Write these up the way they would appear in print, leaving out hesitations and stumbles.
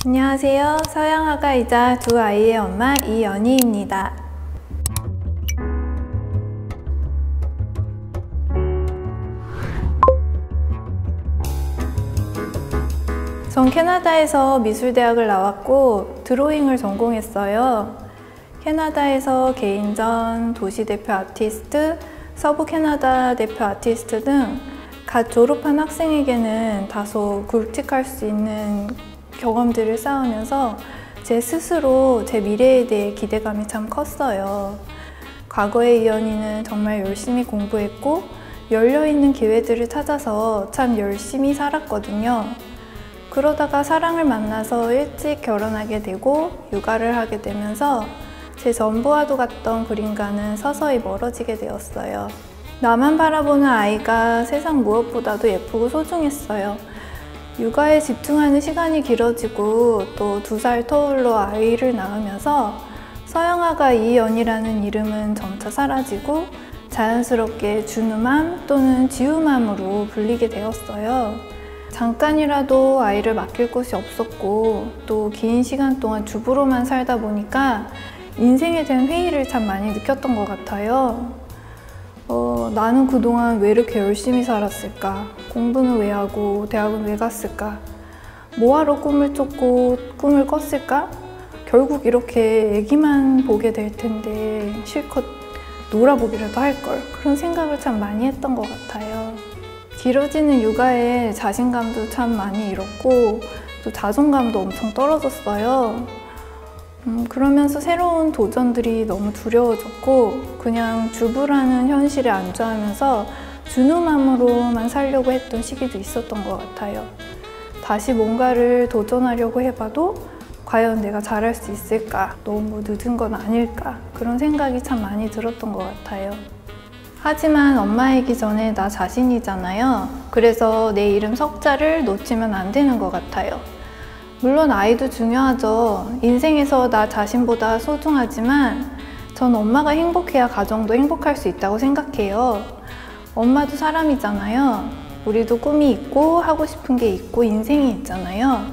안녕하세요. 서양화가이자 두 아이의 엄마 이연희입니다. 전 캐나다에서 미술대학을 나왔고 드로잉을 전공했어요. 캐나다에서 개인전, 도시대표 아티스트, 서부 캐나다 대표 아티스트 등 갓 졸업한 학생에게는 다소 굵직할 수 있는 경험들을 쌓으면서 제 스스로 제 미래에 대해 기대감이 참 컸어요. 과거의 이연희는 정말 열심히 공부했고 열려있는 기회들을 찾아서 참 열심히 살았거든요. 그러다가 사랑을 만나서 일찍 결혼하게 되고 육아를 하게 되면서 제 전부와도 같던 그림과는 서서히 멀어지게 되었어요. 나만 바라보는 아이가 세상 무엇보다도 예쁘고 소중했어요. 육아에 집중하는 시간이 길어지고 또 2살 터울로 아이를 낳으면서 서양화가 이연희라는 이름은 점차 사라지고 자연스럽게 준우맘 또는 지우맘으로 불리게 되었어요. 잠깐이라도 아이를 맡길 곳이 없었고 또 긴 시간 동안 주부로만 살다 보니까 인생에 대한 회의를 참 많이 느꼈던 것 같아요. 나는 그동안 왜 이렇게 열심히 살았을까? 공부는 왜 하고 대학은 왜 갔을까? 뭐하러 꿈을 쫓고 꿈을 꿨을까? 결국 이렇게 애기만 보게 될 텐데 실컷 놀아보기라도 할걸. 그런 생각을 참 많이 했던 것 같아요. 길어지는 육아에 자신감도 참 많이 잃었고 또 자존감도 엄청 떨어졌어요. 그러면서 새로운 도전들이 너무 두려워졌고 그냥 주부라는 현실에 안주하면서 준우맘으로만 살려고 했던 시기도 있었던 것 같아요. 다시 뭔가를 도전하려고 해봐도 과연 내가 잘할 수 있을까? 너무 늦은 건 아닐까? 그런 생각이 참 많이 들었던 것 같아요. 하지만 엄마이기 전에 나 자신이잖아요. 그래서 내 이름 석자를 놓치면 안 되는 것 같아요. 물론 아이도 중요하죠. 인생에서 나 자신보다 소중하지만 전 엄마가 행복해야 가정도 행복할 수 있다고 생각해요. 엄마도 사람이잖아요. 우리도 꿈이 있고 하고 싶은 게 있고 인생이 있잖아요.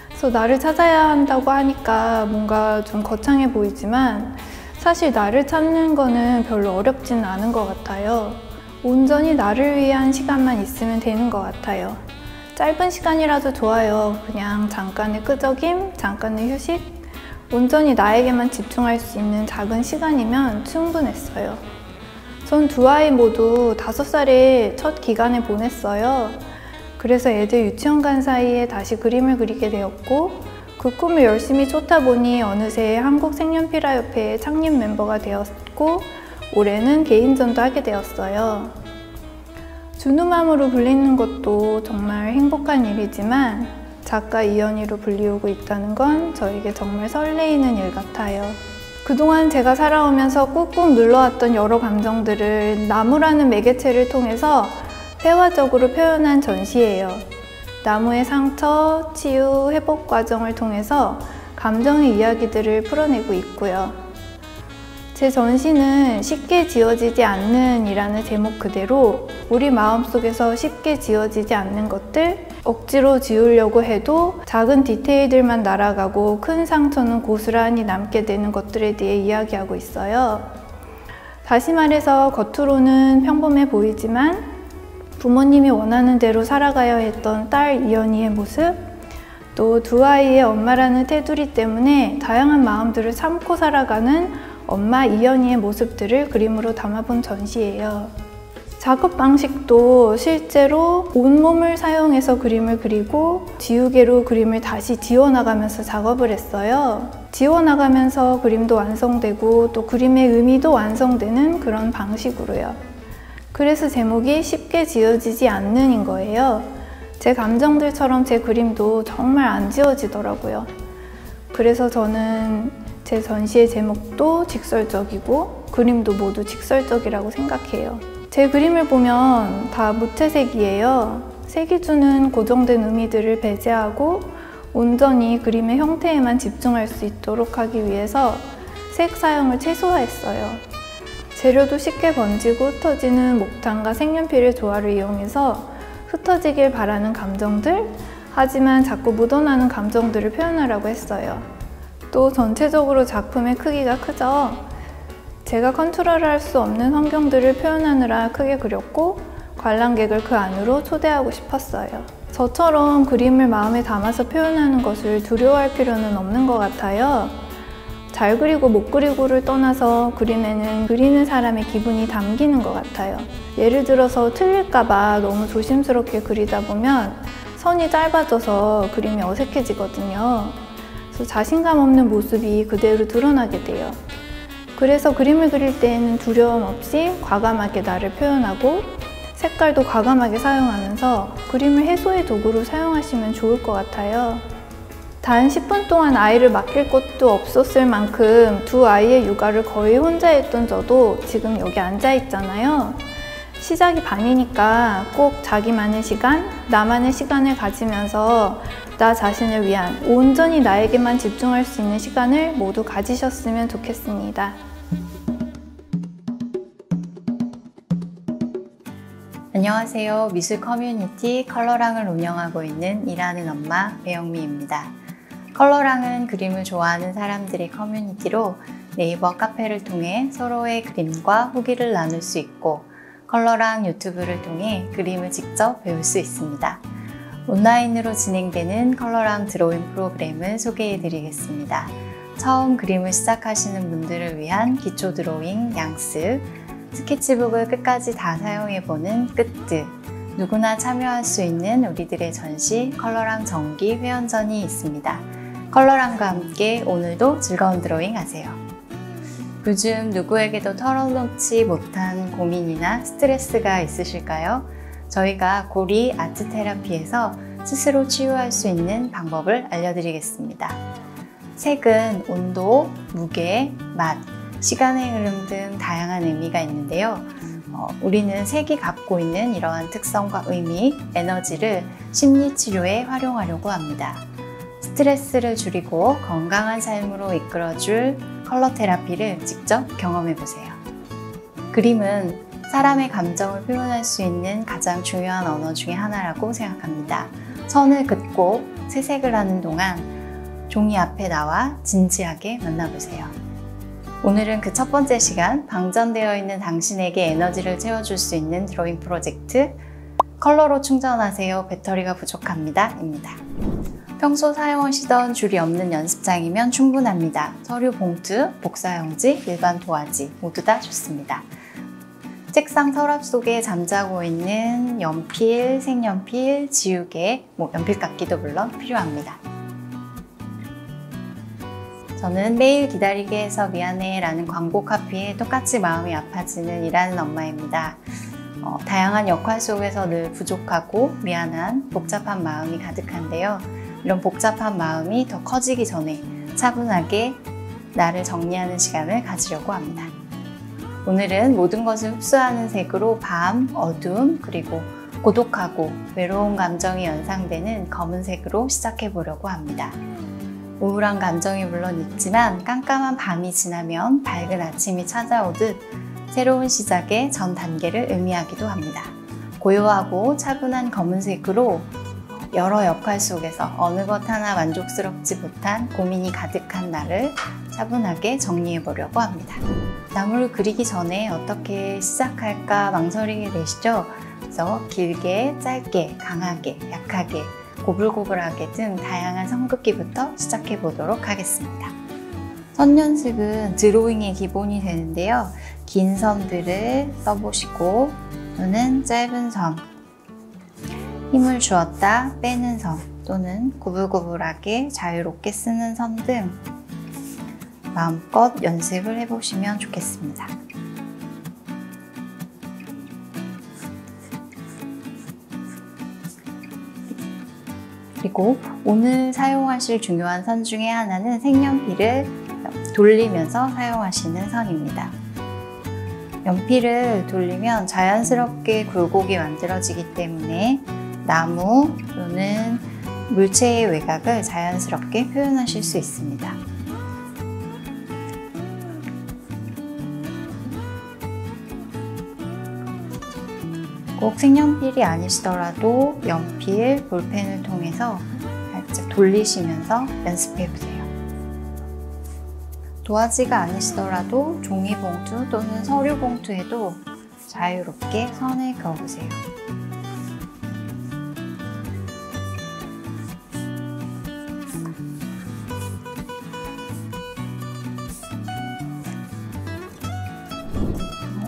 그래서 나를 찾아야 한다고 하니까 뭔가 좀 거창해 보이지만 사실 나를 찾는 거는 별로 어렵지는 않은 것 같아요. 온전히 나를 위한 시간만 있으면 되는 것 같아요. 짧은 시간이라도 좋아요. 그냥 잠깐의 끄적임, 잠깐의 휴식, 온전히 나에게만 집중할 수 있는 작은 시간이면 충분했어요. 전 두 아이 모두 5살에 첫 기간을 보냈어요. 그래서 애들 유치원 간 사이에 다시 그림을 그리게 되었고 그 꿈을 열심히 쫓다 보니 어느새 한국색연필화협회의 창립 멤버가 되었고 올해는 개인전도 하게 되었어요. 준우맘으로 불리는 것도 정말 행복한 일이지만 작가 이연희로 불리우고 있다는 건 저에게 정말 설레이는 일 같아요. 그동안 제가 살아오면서 꾹꾹 눌러왔던 여러 감정들을 나무라는 매개체를 통해서 회화적으로 표현한 전시예요. 나무의 상처, 치유, 회복 과정을 통해서 감정의 이야기들을 풀어내고 있고요. 제 전시는 쉽게 지워지지 않는 이라는 제목 그대로 우리 마음속에서 쉽게 지워지지 않는 것들, 억지로 지우려고 해도 작은 디테일들만 날아가고 큰 상처는 고스란히 남게 되는 것들에 대해 이야기하고 있어요. 다시 말해서 겉으로는 평범해 보이지만 부모님이 원하는 대로 살아가야 했던 딸 이연희의 모습, 또 두 아이의 엄마라는 테두리 때문에 다양한 마음들을 참고 살아가는 엄마 이연희의 모습들을 그림으로 담아본 전시예요. 작업 방식도 실제로 온몸을 사용해서 그림을 그리고 지우개로 그림을 다시 지워나가면서 작업을 했어요. 지워나가면서 그림도 완성되고 또 그림의 의미도 완성되는 그런 방식으로요. 그래서 제목이 쉽게 지워지지 않는인 거예요. 제 감정들처럼 제 그림도 정말 안 지워지더라고요. 그래서 저는 제 전시의 제목도 직설적이고 그림도 모두 직설적이라고 생각해요. 제 그림을 보면 다 무채색이에요. 색이 주는 고정된 의미들을 배제하고 온전히 그림의 형태에만 집중할 수 있도록 하기 위해서 색 사용을 최소화했어요. 재료도 쉽게 번지고 흩어지는 목탄과 색연필의 조화를 이용해서 흩어지길 바라는 감정들, 하지만 자꾸 묻어나는 감정들을 표현하라고 했어요. 또 전체적으로 작품의 크기가 크죠? 제가 컨트롤할 수 없는 환경들을 표현하느라 크게 그렸고 관람객을 그 안으로 초대하고 싶었어요. 저처럼 그림을 마음에 담아서 표현하는 것을 두려워할 필요는 없는 것 같아요. 잘 그리고 못 그리고를 떠나서 그림에는 그리는 사람의 기분이 담기는 것 같아요. 예를 들어서 틀릴까봐 너무 조심스럽게 그리다 보면 선이 짧아져서 그림이 어색해지거든요. 그래서 자신감 없는 모습이 그대로 드러나게 돼요. 그래서 그림을 그릴 때에는 두려움 없이 과감하게 나를 표현하고 색깔도 과감하게 사용하면서 그림을 해소의 도구로 사용하시면 좋을 것 같아요. 단 10분 동안 아이를 맡길 곳도 없었을 만큼 두 아이의 육아를 거의 혼자 했던 저도 지금 여기 앉아 있잖아요. 시작이 반이니까 꼭 자기만의 시간, 나만의 시간을 가지면서 나 자신을 위한 온전히 나에게만 집중할 수 있는 시간을 모두 가지셨으면 좋겠습니다. 안녕하세요. 미술 커뮤니티 컬러랑을 운영하고 있는 일하는 엄마 배영미입니다. 컬러랑은 그림을 좋아하는 사람들의 커뮤니티로 네이버 카페를 통해 서로의 그림과 후기를 나눌 수 있고 컬러랑 유튜브를 통해 그림을 직접 배울 수 있습니다. 온라인으로 진행되는 컬러랑 드로잉 프로그램을 소개해 드리겠습니다. 처음 그림을 시작하시는 분들을 위한 기초 드로잉 양습, 스케치북을 끝까지 다 사용해보는 끝드, 누구나 참여할 수 있는 우리들의 전시 컬러랑 정기 회원전이 있습니다. 컬러랑과 함께 오늘도 즐거운 드로잉 하세요. 요즘 누구에게도 털어놓지 못한 고민이나 스트레스가 있으실까요? 저희가 고리 아트 테라피에서 스스로 치유할 수 있는 방법을 알려드리겠습니다. 색은 온도, 무게, 맛, 시간의 흐름 등 다양한 의미가 있는데요. 우리는 색이 갖고 있는 이러한 특성과 의미, 에너지를 심리치료에 활용하려고 합니다. 스트레스를 줄이고 건강한 삶으로 이끌어줄 컬러 테라피를 직접 경험해보세요. 그림은 사람의 감정을 표현할 수 있는 가장 중요한 언어 중에 하나라고 생각합니다. 선을 긋고 채색을 하는 동안 종이 앞에 나와 진지하게 만나보세요. 오늘은 그 첫 번째 시간, 방전되어 있는 당신에게 에너지를 채워줄 수 있는 드로잉 프로젝트 컬러로 충전하세요. 배터리가 부족합니다. 입니다. 평소 사용하시던 줄이 없는 연습장이면 충분합니다. 서류 봉투, 복사용지, 일반 도화지 모두 다 좋습니다. 책상 서랍 속에 잠자고 있는 연필, 색연필, 지우개, 연필깎이도 물론 필요합니다. 저는 매일 기다리게 해서 미안해 라는 광고 카피에 똑같이 마음이 아파지는 일하는 엄마입니다. 다양한 역할 속에서 늘 부족하고 미안한 복잡한 마음이 가득한데요. 이런 복잡한 마음이 더 커지기 전에 차분하게 나를 정리하는 시간을 가지려고 합니다. 오늘은 모든 것을 흡수하는 색으로 밤, 어둠, 그리고 고독하고 외로운 감정이 연상되는 검은색으로 시작해 보려고 합니다. 우울한 감정이 물론 있지만 깜깜한 밤이 지나면 밝은 아침이 찾아오듯 새로운 시작의 전 단계를 의미하기도 합니다. 고요하고 차분한 검은색으로 여러 역할 속에서 어느 것 하나 만족스럽지 못한 고민이 가득한 나를 차분하게 정리해 보려고 합니다. 나무를 그리기 전에 어떻게 시작할까 망설이게 되시죠? 그래서 길게, 짧게, 강하게, 약하게, 고불고불하게 등 다양한 선긋기부터 시작해 보도록 하겠습니다. 선 연습은 드로잉의 기본이 되는데요. 긴 선들을 써보시고 또는 짧은 선, 힘을 주었다 빼는 선 또는 고불고불하게 자유롭게 쓰는 선 등 마음껏 연습을 해보시면 좋겠습니다. 그리고 오늘 사용하실 중요한 선 중에 하나는 색연필을 돌리면서 사용하시는 선입니다. 연필을 돌리면 자연스럽게 굴곡이 만들어지기 때문에 나무 또는 물체의 외곽을 자연스럽게 표현하실 수 있습니다. 꼭 색연필이 아니시더라도 연필, 볼펜을 통해서 살짝 돌리시면서 연습해보세요. 도화지가 아니시더라도 종이봉투 또는 서류봉투에도 자유롭게 선을 그어보세요.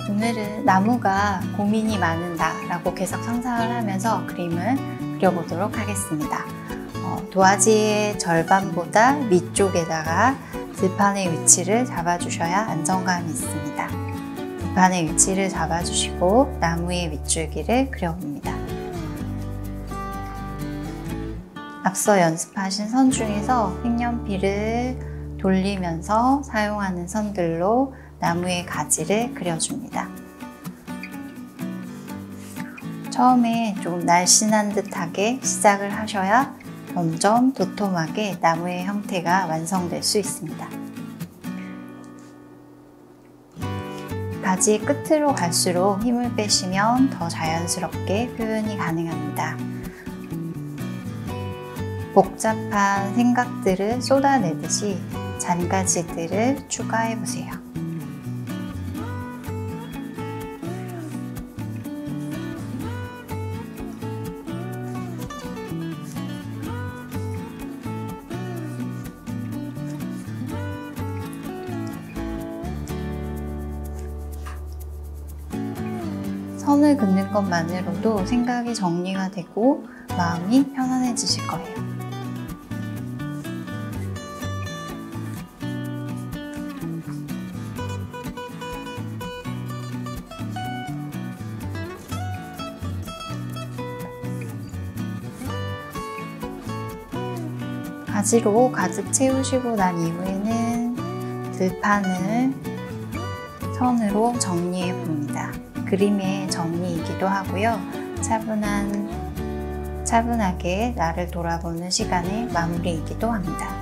오늘은 나무가 고민이 많은다 라고 계속 상상을 하면서 그림을 그려보도록 하겠습니다. 도화지의 절반보다 밑쪽에다가 들판의 위치를 잡아주셔야 안정감이 있습니다. 들판의 위치를 잡아주시고 나무의 밑줄기를 그려봅니다. 앞서 연습하신 선 중에서 색연필을 돌리면서 사용하는 선들로 나무의 가지를 그려줍니다. 처음에 좀 날씬한 듯하게 시작을 하셔야 점점 도톰하게 나무의 형태가 완성될 수 있습니다. 가지 끝으로 갈수록 힘을 빼시면 더 자연스럽게 표현이 가능합니다. 복잡한 생각들을 쏟아내듯이 잔가지들을 추가해보세요. 선을 긋는 것만으로도 생각이 정리가 되고 마음이 편안해지실 거예요. 가지로 가득 채우시고 난 이후에는 들판을 선으로 정리해 봅니다. 그림의 정리이기도 하고요. 차분하게 나를 돌아보는 시간의 마무리이기도 합니다.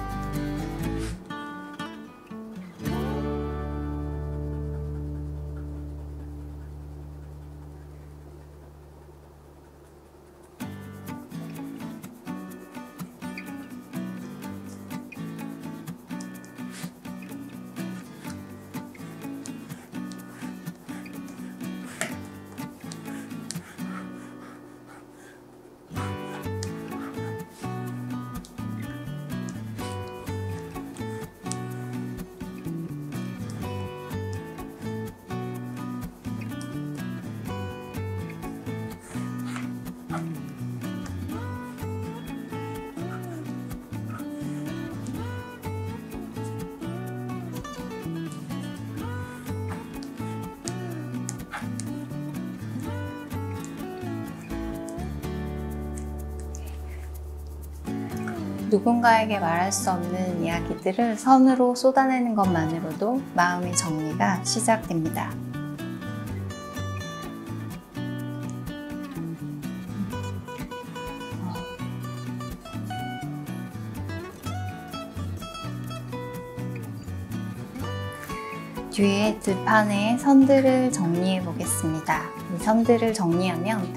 누군가에게 말할 수 없는 이야기들을 선으로 쏟아내는 것만으로도 마음의 정리가 시작됩니다. 뒤에 들판에 선들을 정리해 보겠습니다. 이 선들을 정리하면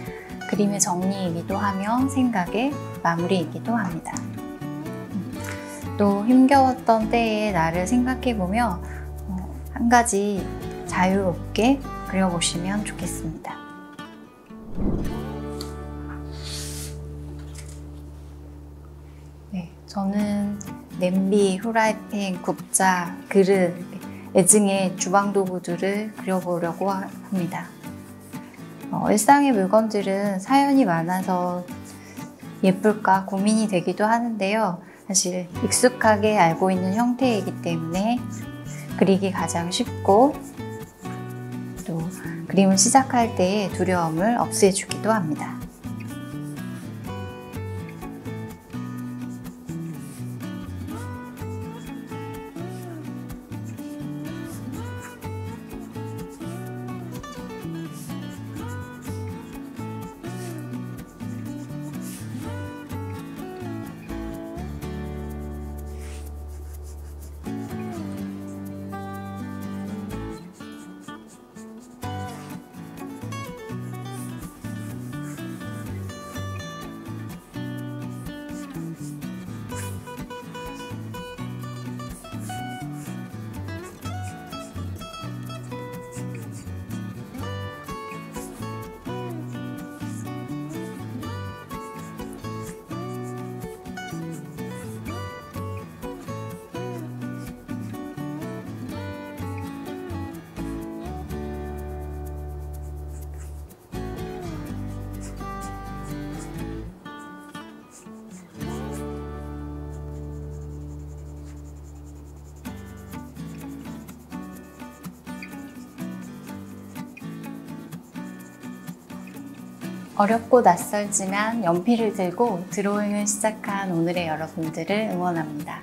그림의 정리이기도 하며 생각의 마무리이기도 합니다. 또 힘겨웠던 때의 나를 생각해보며 한 가지 자유롭게 그려보시면 좋겠습니다. 네, 저는 냄비, 후라이팬, 국자, 그릇, 애증의 주방도구들을 그려보려고 합니다. 일상의 물건들은 사연이 많아서 예쁠까 고민이 되기도 하는데요. 사실 익숙하게 알고 있는 형태이기 때문에 그리기 가장 쉽고 또 그림을 시작할 때의 두려움을 없애주기도 합니다. 어렵고 낯설지만 연필을 들고 드로잉을 시작한 오늘의 여러분들을 응원합니다.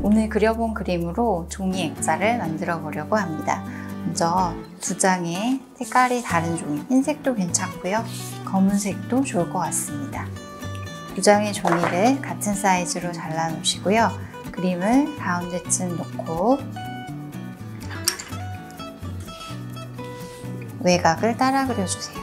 오늘 그려본 그림으로 종이 액자를 만들어 보려고 합니다. 먼저 두 장의 색깔이 다른 종이, 흰색도 괜찮고요. 검은색도 좋을 것 같습니다. 두 장의 종이를 같은 사이즈로 잘라 놓으시고요. 그림을 가운데쯤 놓고 외곽을 따라 그려주세요.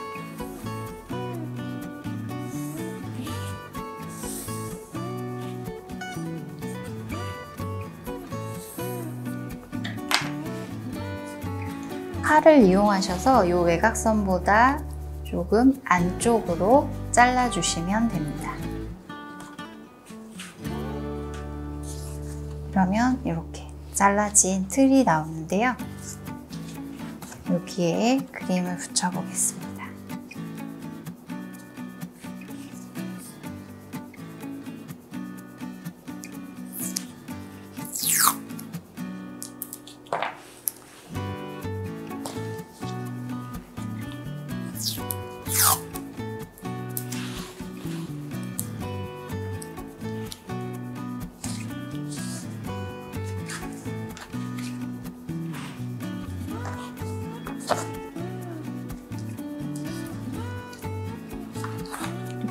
칼을 이용하셔서 이 외곽선보다 조금 안쪽으로 잘라주시면 됩니다. 그러면 이렇게 잘라진 틀이 나오는데요. 여기에 그림을 붙여보겠습니다.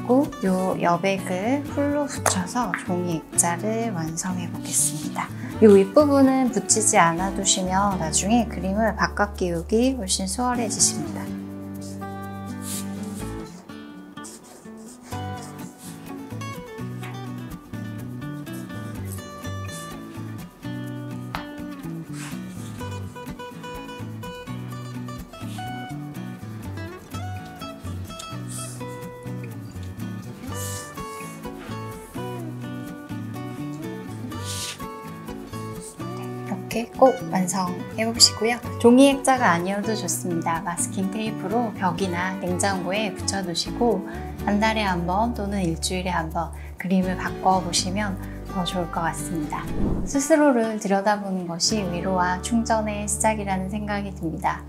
그리고 이 여백을 풀로 붙여서 종이 액자를 완성해 보겠습니다. 이 윗부분은 붙이지 않아 두시면 나중에 그림을 바깥 끼우기 훨씬 수월해지십니다. 이렇게 꼭 완성해 보시고요. 종이 액자가 아니어도 좋습니다. 마스킹 테이프로 벽이나 냉장고에 붙여 두시고 한 달에 한 번 또는 일주일에 한 번 그림을 바꿔 보시면 더 좋을 것 같습니다. 스스로를 들여다보는 것이 위로와 충전의 시작이라는 생각이 듭니다.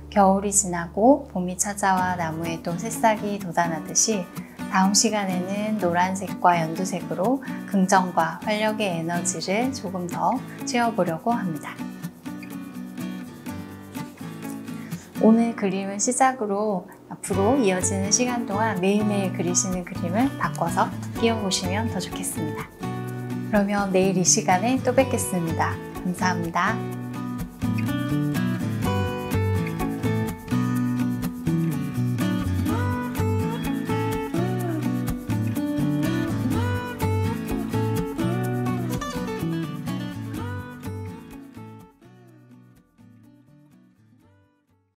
겨울이 지나고 봄이 찾아와 나무에도 새싹이 돋아나듯이 다음 시간에는 노란색과 연두색으로 긍정과 활력의 에너지를 조금 더 채워보려고 합니다. 오늘 그림을 시작으로 앞으로 이어지는 시간 동안 매일매일 그리시는 그림을 바꿔서 끼워보시면 더 좋겠습니다. 그러면 내일 이 시간에 또 뵙겠습니다. 감사합니다.